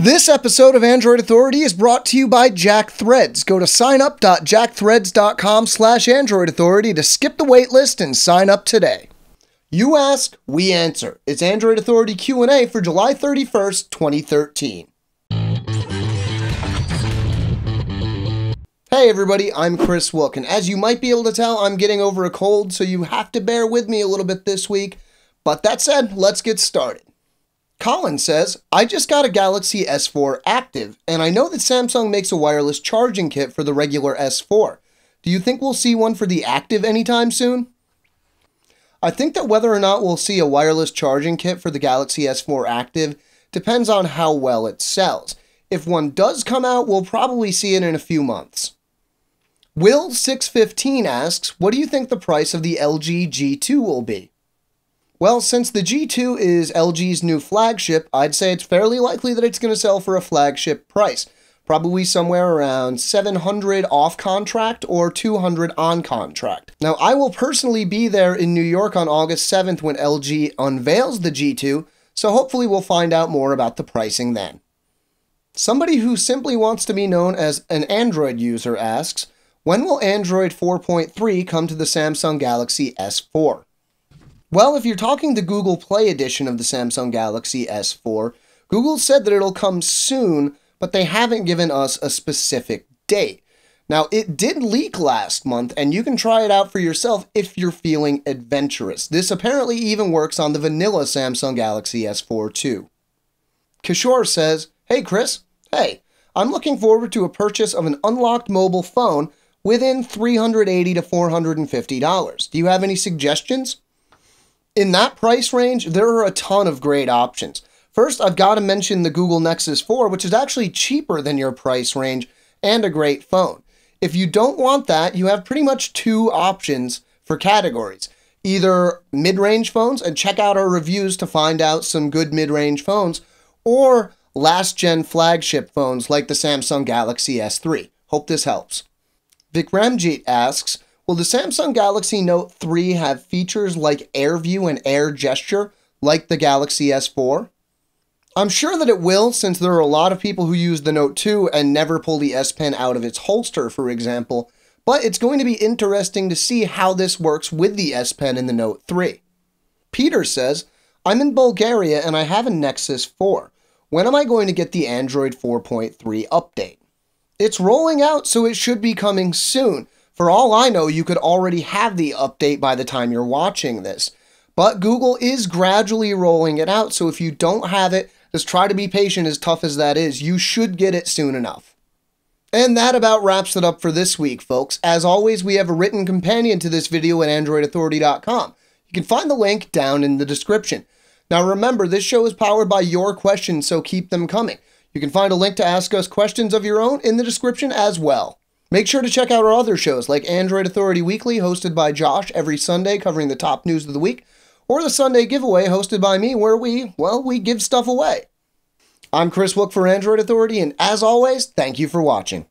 This episode of Android Authority is brought to you by Jack Threads. Go to signup.jackthreads.com/Android Authority to skip the waitlist and sign up today. You ask, we answer. It's Android Authority Q&A for July 31st, 2013. Hey everybody, I'm Kris, and as you might be able to tell, I'm getting over a cold, so you have to bear with me a little bit this week. But that said, let's get started. Colin says, I just got a Galaxy S4 Active, and I know that Samsung makes a wireless charging kit for the regular S4. Do you think we'll see one for the Active anytime soon? I think that whether or not we'll see a wireless charging kit for the Galaxy S4 Active depends on how well it sells. If one does come out, we'll probably see it in a few months. Will615 asks, what do you think the price of the LG G2 will be? Well, since the G2 is LG's new flagship, I'd say it's fairly likely that it's going to sell for a flagship price. Probably somewhere around $700 off contract or $200 on contract. Now, I will personally be there in New York on August 7th when LG unveils the G2, so hopefully we'll find out more about the pricing then. Somebody who simply wants to be known as an Android user asks, when will Android 4.3 come to the Samsung Galaxy S4? Well, if you're talking the Google Play edition of the Samsung Galaxy S4, Google said that it'll come soon, but they haven't given us a specific date. Now, it did leak last month, and you can try it out for yourself if you're feeling adventurous. This apparently even works on the vanilla Samsung Galaxy S4 too. Kishore says, hey Kris, hey, I'm looking forward to a purchase of an unlocked mobile phone within $380 to $450. Do you have any suggestions? In that price range, there are a ton of great options. First, I've got to mention the Google Nexus 4, which is actually cheaper than your price range and a great phone. If you don't want that, you have pretty much two options for categories. Either mid-range phones, and check out our reviews to find out some good mid-range phones, or last-gen flagship phones like the Samsung Galaxy S3. Hope this helps. Vikramjit asks, will the Samsung Galaxy Note 3 have features like Air View and Air Gesture like the Galaxy S4? I'm sure that it will, since there are a lot of people who use the Note 2 and never pull the S Pen out of its holster, for example, but it's going to be interesting to see how this works with the S Pen in the Note 3. Peter says, I'm in Bulgaria and I have a Nexus 4. When am I going to get the Android 4.3 update? It's rolling out, so it should be coming soon. For all I know, you could already have the update by the time you're watching this. But Google is gradually rolling it out, so if you don't have it, just try to be patient. As tough as that is, you should get it soon enough. And that about wraps it up for this week, folks. As always, we have a written companion to this video at AndroidAuthority.com. You can find the link down in the description. Now remember, this show is powered by your questions, so keep them coming. You can find a link to ask us questions of your own in the description as well. Make sure to check out our other shows like Android Authority Weekly, hosted by Josh every Sunday covering the top news of the week, or the Sunday Giveaway hosted by me where we give stuff away. I'm Kris for Android Authority, and as always, thank you for watching.